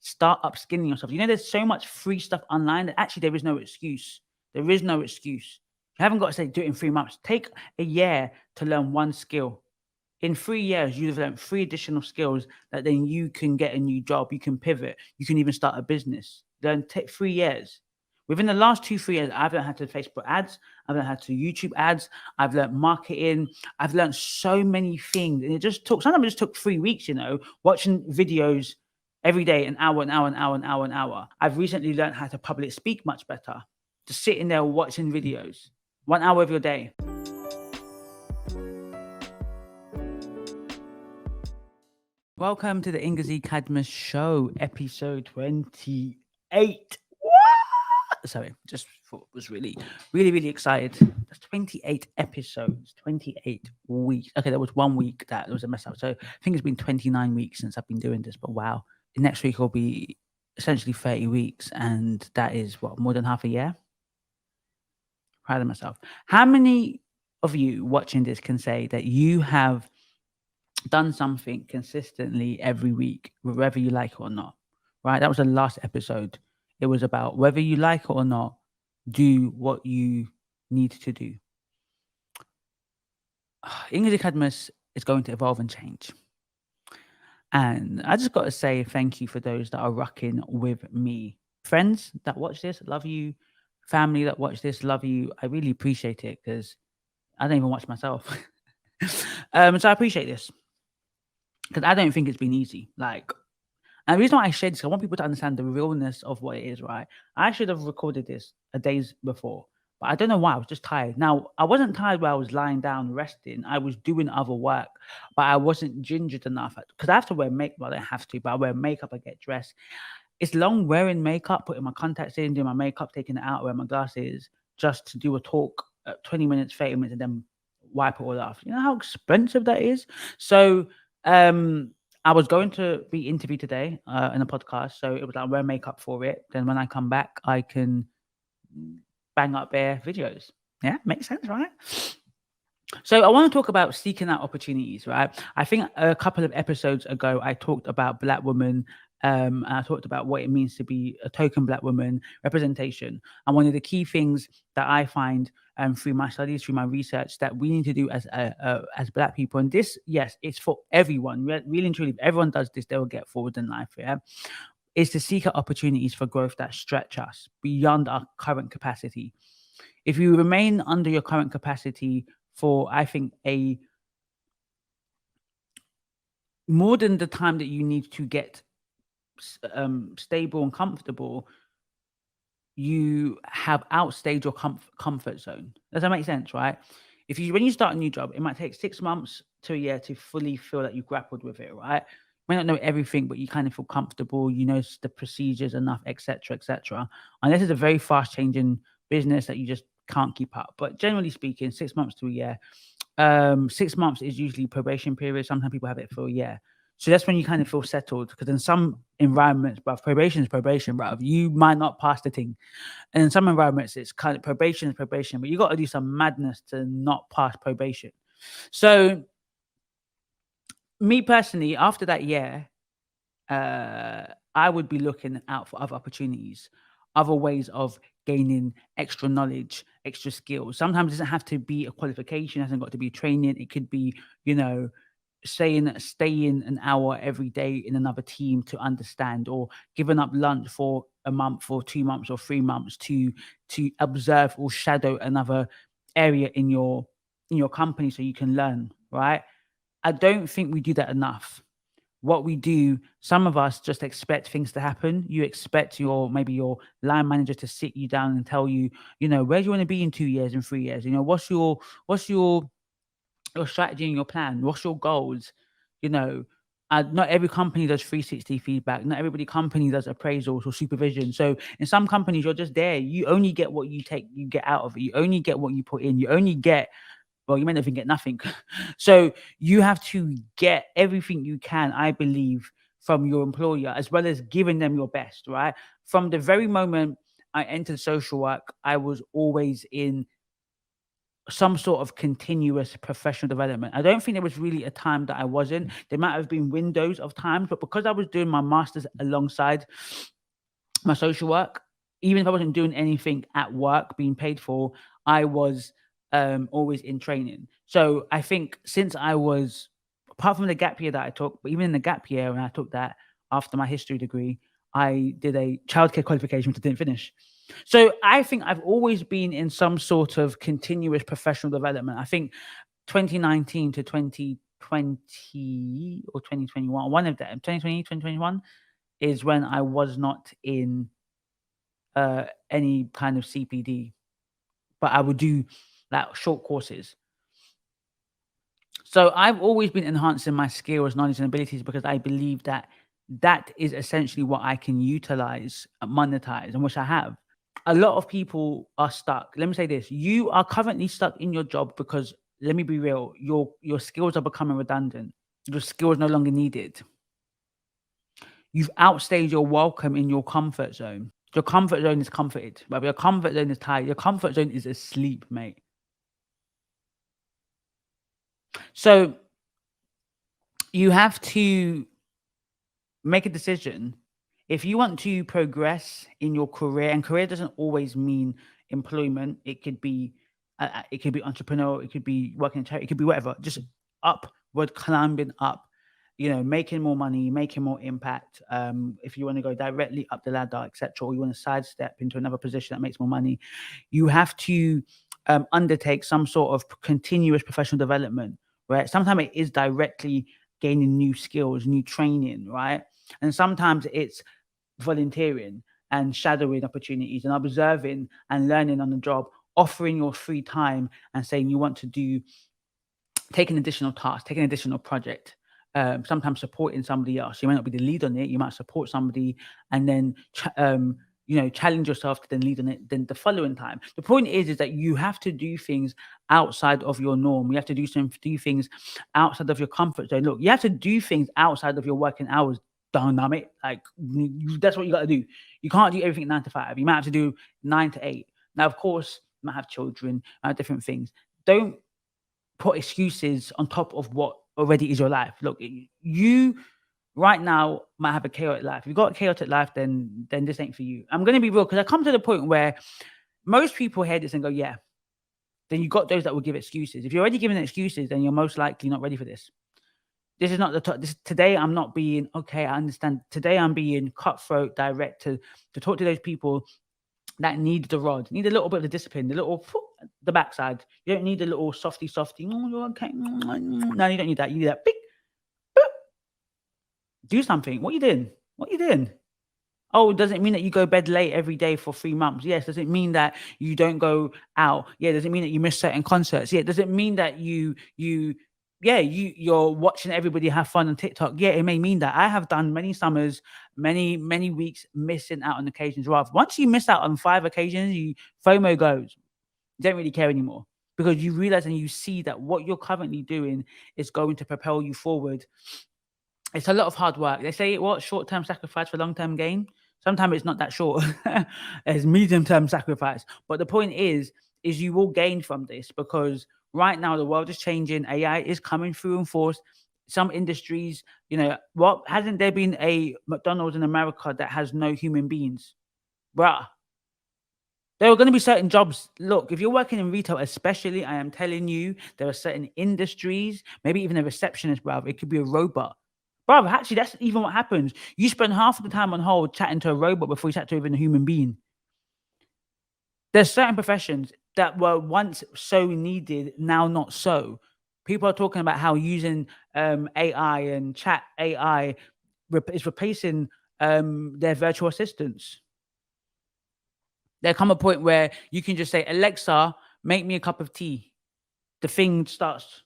Start upskilling yourself. There's so much free stuff online that actually there is no excuse. There is no excuse. You haven't got to say do it in 3 months. Take a year to learn one skill. In 3 years, you've learned 3 additional skills that then you can get a new job. You can pivot. You can even start a business. Then take 3 years. Within the last 2-3 years, I've learned how to Facebook ads. I've learned how to YouTube ads. I've learned marketing. I've learned so many things. And sometimes it just took 3 weeks, watching videos every day, an hour, an hour, an hour, an hour, an hour. I've recently learned how to public speak much better. Just sitting there watching videos. 1 hour of your day. Welcome to the Ngozi Cadmus Show, episode 28. Sorry, just was really, really, really excited. That's 28 episodes, 28 weeks. Okay, there was 1 week that was a mess up. So I think it's been 29 weeks since I've been doing this, but wow. Next week will be essentially 30 weeks, and that is more than half a year? Proud of myself. How many of you watching this can say that you have done something consistently every week, whether you like it or not? Right? That was the last episode. It was about whether you like it or not, do what you need to do. Ngozi Cadmus is going to evolve and change. And I just got to say thank you for those that are rocking with me. Friends that watch this, love you. Family that watch this, love you. I really appreciate it because I don't even watch myself. So I appreciate this because I don't think it's been easy. And the reason why I shared this, I want people to understand the realness of what it is, right? I should have recorded this a days before, but I don't know why. I was just tired. Now, I wasn't tired where I was lying down resting. I was doing other work, but I wasn't gingered enough because I have to wear makeup. Well, I don't have to, but I wear makeup, I get dressed. It's long wearing makeup, putting my contacts in, doing my makeup, taking it out, wearing my glasses, just to do a talk at 20 minutes, 30 minutes, and then wipe it all off. You know how expensive that is? So I was going to be interviewed today in a podcast. So it was like, wear makeup for it. Then when I come back, I can bang up their videos. Yeah, makes sense, right? So I want to talk about seeking out opportunities, right? I think a couple of episodes ago, I talked about Black women. And I talked about what it means to be a token Black woman, representation. And one of the key things that I find through my studies, through my research, that we need to do as Black people, and this, yes, it's for everyone. Really and truly, if everyone does this, they will get forward in life, yeah? Is to seek out opportunities for growth that stretch us beyond our current capacity. If you remain under your current capacity for, I think, more than the time that you need to get stable and comfortable, you have outstayed your comfort zone. Does that make sense, right? When you start a new job, it might take 6 months to a year to fully feel that you grappled with it, right? You may not know everything, but you kind of feel comfortable, you know the procedures enough, etc., etc. Unless it's a very fast changing business that you just can't keep up. But generally speaking, 6 months to a year. 6 months is usually probation period. Sometimes people have it for a year. So that's when you kind of feel settled, because in some environments, bruv, probation is probation, bruv. You might not pass the thing. And in some environments, it's kind of probation is probation, but you got to do some madness to not pass probation. So me personally, after that year, I would be looking out for other opportunities, other ways of gaining extra knowledge, extra skills. Sometimes it doesn't have to be a qualification, it hasn't got to be training. It could be, staying an hour every day in another team to understand, or giving up lunch for a month or 2 months or 3 months to observe or shadow another area in your company so you can learn, right? I don't think we do that enough. What we do, some of us just expect things to happen. You expect maybe your line manager to sit you down and tell you, where do you want to be in 2 years and 3 years? What's your strategy and your plan? What's your goals? Not every company does 360 feedback. Not every company does appraisals or supervision. So in some companies, you're just there. You only get what you get out of it. You only get what you put in. You only get, well, you may not even get nothing. So you have to get everything you can, I believe, from your employer, as well as giving them your best, right? From the very moment I entered social work, I was always in some sort of continuous professional development. I don't think there was really a time that I wasn't. There might have been windows of times, but because I was doing my master's alongside my social work, even if I wasn't doing anything at work being paid for, I was always in training. So I think since I was, apart from the gap year that I took, but even in the gap year, when I took that after my history degree, I did a childcare qualification, which I didn't finish. So I think I've always been in some sort of continuous professional development. I think 2019 to 2020 or 2021, one of them, 2020, 2021 is when I was not in any kind of CPD, but I would do like short courses. So I've always been enhancing my skills, knowledge, and abilities because I believe that that is essentially what I can utilize and monetize, and which I have. A lot of people are stuck. Let me say this: you are currently stuck in your job because, let me be real, your skills are becoming redundant. Your skills no longer needed. You've outstayed your welcome in your comfort zone. Your comfort zone is comforted, but your comfort zone is tired. Your comfort zone is asleep, mate. So you have to make a decision. If you want to progress in your career, and career doesn't always mean employment. It could be entrepreneur. It could be working in charity. It could be whatever. Just upward climbing up. Making more money, making more impact. If you want to go directly up the ladder, etc., or you want to sidestep into another position that makes more money, you have to undertake some sort of continuous professional development. Right? Sometimes it is directly gaining new skills, new training, right? And sometimes it's volunteering and shadowing opportunities and observing and learning on the job, offering your free time and saying you want to take an additional task, take an additional project. Sometimes supporting somebody else. You might not be the lead on it. You might support somebody and then challenge yourself to then lead on it then the following time. The point is that you have to do things outside of your norm. You have to do things outside of your comfort zone. Look, you have to do things outside of your working hours. Dynamic, like that's what you got to do. You can't do everything 9 to 5. You might have to do 9 to 8. Now, of course, you might have children, different things. Don't put excuses on top of what already is your life. Look, you right now might have a chaotic life. If you've got a chaotic life, then this ain't for you. I'm going to be real because I come to the point where most people hear this and go, yeah. Then you got those that will give excuses. If you're already giving excuses, then you're most likely not ready for this. This is not today. I'm not being okay. I understand. Today I'm being cutthroat, direct to talk to those people that need the rod, need a little bit of the discipline, the backside. You don't need a little softy. Oh, you're okay. No, you don't need that. You need that. Beep, boop. Do something. What you doing? Oh, does it mean that you go bed late every day for 3 months? Yes. Does it mean that you don't go out? Yeah. Does it mean that you miss certain concerts? Yeah. Does it mean that you're watching everybody have fun on TikTok? Yeah, it may mean that. I have done many summers, many weeks missing out on occasions. Rather, once you miss out on 5 occasions, FOMO goes. You don't really care anymore because you realize and you see that what you're currently doing is going to propel you forward. It's a lot of hard work. They say what short-term sacrifice for long-term gain. Sometimes it's not that short. It's medium-term sacrifice. But the point is you will gain from this because right now the world is changing. AI is coming through in force. Some industries, what hasn't there been a McDonald's in America that has no human beings? Bruh. There are going to be certain jobs. Look, if you're working in retail, especially, I am telling you, there are certain industries, maybe even a receptionist, bruv. It could be a robot. Bruv, actually, that's even what happens. You spend half of the time on hold chatting to a robot before you chat to even a human being. There's certain professions that were once so needed, now not so. People are talking about how using AI and chat AI is replacing their virtual assistants. There come a point where you can just say, Alexa, make me a cup of tea. The thing starts,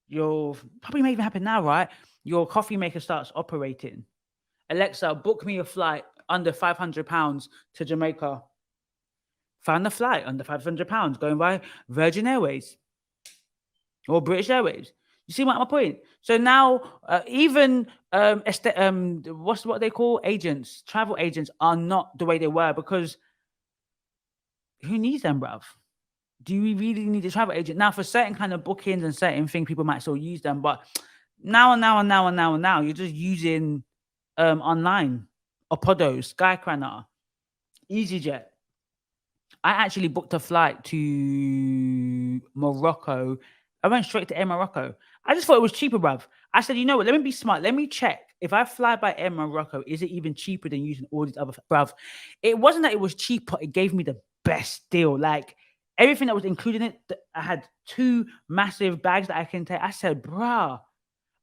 probably may even happen now, right? Your coffee maker starts operating. Alexa, book me a flight under £500 to Jamaica. Found a flight under £500 going by Virgin Airways or British Airways. You see my point? So now even what they call agents, travel agents are not the way they were because who needs them, bruv? Do we really need a travel agent? Now, for certain kind of bookings and certain things, people might still use them, but now, you're just using online, Opodo, Skyscanner, EasyJet. I actually booked a flight to Morocco. I went straight to Air Morocco. I just thought it was cheaper, bruv. I said, you know what? Let me be smart. Let me check. If I fly by Air Morocco, is it even cheaper than using all these other, bruv? It wasn't that it was cheaper. It gave me the best deal. Like everything that was included in it. I had 2 massive bags that I can take. I said, bruh,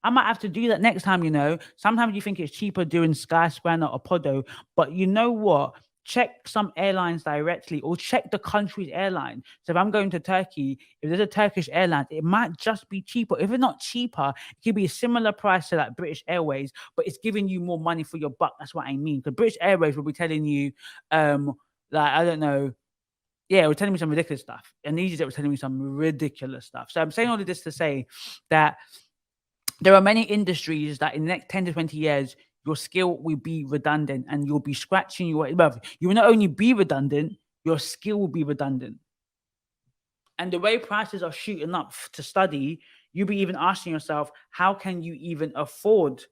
I might have to do that next time, you know. Sometimes you think it's cheaper doing Skyscanner or Podo, but you know what? Check some airlines directly or check the country's airline. So if I'm going to Turkey, if there's a Turkish airline, it might just be cheaper. If it's not cheaper, it could be a similar price to like British Airways, but it's giving you more money for your buck. That's what I mean. Because British Airways will be telling you, like, I don't know, yeah, it was telling me some ridiculous stuff. And EasyJet was telling me some ridiculous stuff. So I'm saying all of this to say that there are many industries that in the next 10 to 20 years, your skill will be redundant and you'll be scratching your way. You will not only be redundant, your skill will be redundant. And the way prices are shooting up to study, you'll be even asking yourself, how can you even afford?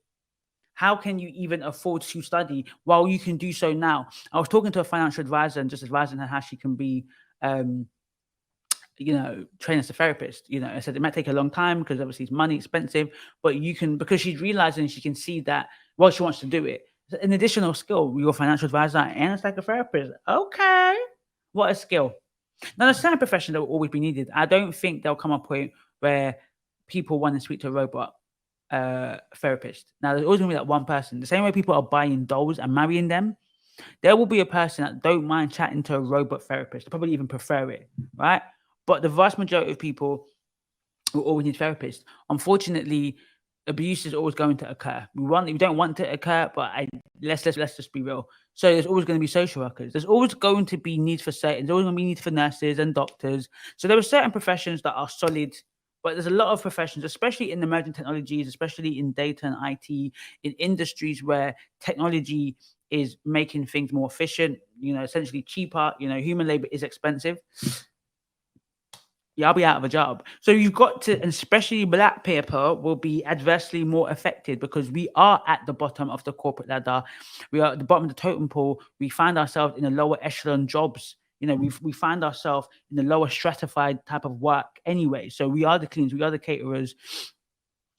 How can you even afford to study while you can do so now? I was talking to a financial advisor and just advising her how she can be train as a therapist. I said it might take a long time because obviously it's money expensive, but you can, because she's realizing she can see that, well, she wants to do it. An additional skill, you're a financial advisor and a psychotherapist. Okay. What a skill. Now, there's certain professions that will always be needed. I don't think there'll come a point where people want to speak to a robot therapist. Now, there's always going to be that one person. The same way people are buying dolls and marrying them, there will be a person that don't mind chatting to a robot therapist. They probably even prefer it, right? But the vast majority of people will always need therapists. Unfortunately, abuse is always going to occur. We don't want it to occur, but let's just be real. So there's always going to be social workers. There's always going to be need for certain. There's always going to be need for nurses and doctors. So there are certain professions that are solid, but there's a lot of professions, especially in emerging technologies, especially in data and IT, in industries where technology is making things more efficient. Essentially cheaper. Human labor is expensive. I'll be out of a job. So you've got to, and especially Black people will be adversely more affected because we are at the bottom of the corporate ladder. We are at the bottom of the totem pole. We find ourselves in the lower echelon jobs. We find ourselves in the lower stratified type of work anyway. So we are the cleaners, we are the caterers.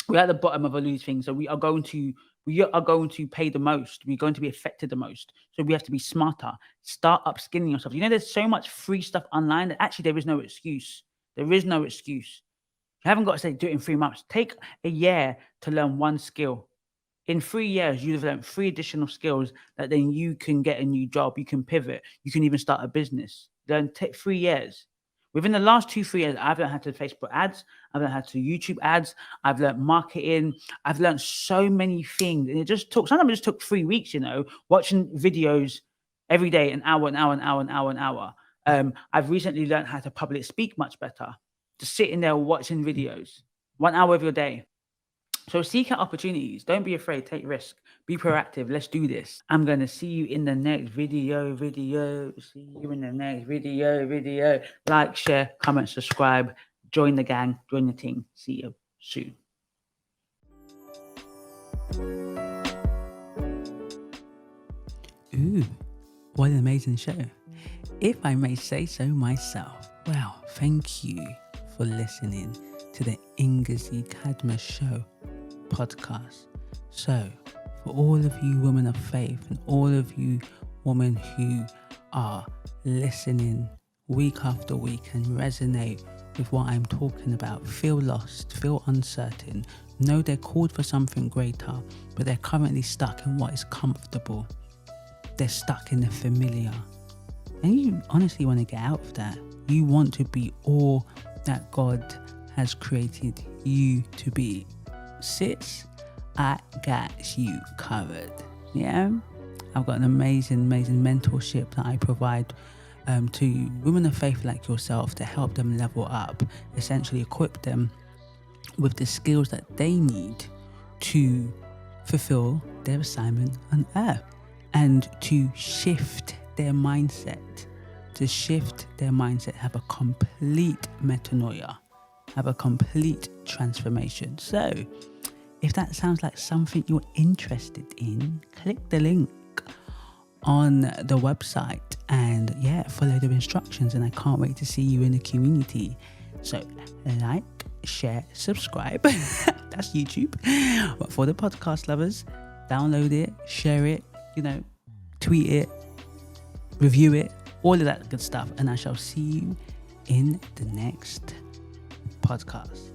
We're at the bottom of all these things. So we are going to pay the most. We're going to be affected the most. So we have to be smarter. Start upskilling yourself. There's so much free stuff online that actually there is no excuse. There is no excuse. You haven't got to say do it in 3 months. Take a year to learn one skill. In 3 years, you've learned 3 additional skills that then you can get a new job. You can pivot. You can even start a business. Take 3 years. Within the last 2-3 years, I've learned how to Facebook ads. I've learned how to YouTube ads. I've learned marketing. I've learned so many things. And sometimes it just took 3 weeks, watching videos every day, an hour. I've recently learned how to public speak much better. Just sitting there watching videos, 1 hour of your day. So seek out opportunities. Don't be afraid. Take risk. Be proactive. Let's do this. I'm going to see you in the next video. See you in the next video. Like, share, comment, subscribe. Join the gang. Join the team. See you soon. Ooh, what an amazing show. If I may say so myself. Well, thank you for listening to the Ngozi Cadmus Show podcast. So, for all of you women of faith and all of you women who are listening week after week and resonate with what I'm talking about, feel lost, feel uncertain, know they're called for something greater, but they're currently stuck in what is comfortable. They're stuck in the familiar. And you honestly want to get out of that. You want to be all that God has created you to be. Sis, I got you covered. Yeah? I've got an amazing mentorship that I provide to women of faith like yourself to help them level up, essentially equip them with the skills that they need to fulfill their assignment on earth and to shift their mindset to shift their mindset, have a complete metanoia, have a complete transformation. So if that sounds like something you're interested in, click the link on the website and follow the instructions, and I can't wait to see you in the community. So like, share, subscribe. That's YouTube. But for the podcast lovers, download it, share it, tweet it, review it, all of that good stuff. And I shall see you in the next podcast.